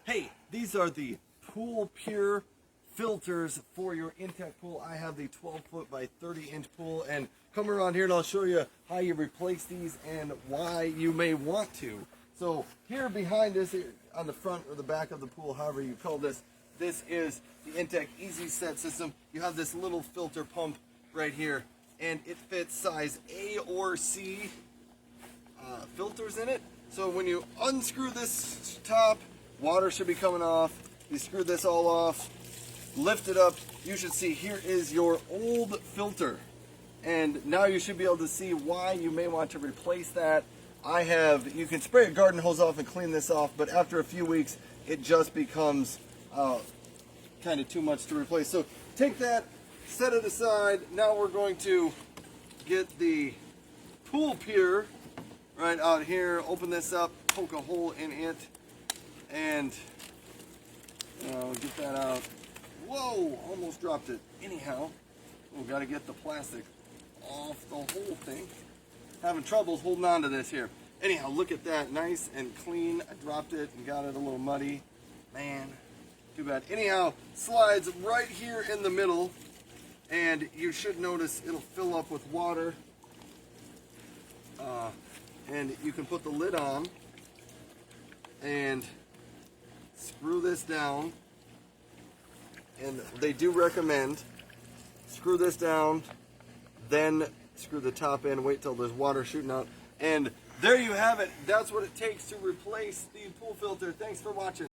Hey, these are the Pool Pure filters for your Intex pool. I have the 12-foot by 30-inch pool, and come around here and I'll show you how you replace these and why you may want to. So here behind us, on the front or the back of the pool, however you call this, this is the Intex Easy Set system. You have this little filter pump right here, and it fits size A or C filters in it. So when you unscrew this top, water should be coming off. You screw this all off, lift it up. You should see here is your old filter. And now you should be able to see why you may want to replace that. You can spray a garden hose off and clean this off, but after a few weeks, it just becomes kind of too much to replace. So take that, set it aside. Now we're going to get the Pool Pure right out here, open this up, poke a hole in it, and get that out. Whoa, almost dropped it. Anyhow, we've got to get the plastic off the whole thing. Having troubles holding on to this here. Anyhow, look at that, nice and clean. I dropped it and got it a little muddy. Man, too bad. Anyhow, slides right here in the middle, and you should notice it'll fill up with water. And you can put the lid on and screw this down. And they do recommend screw this down, then screw the top in, wait till there's water shooting out. And there you have it. That's what it takes to replace the pool filter. Thanks for watching.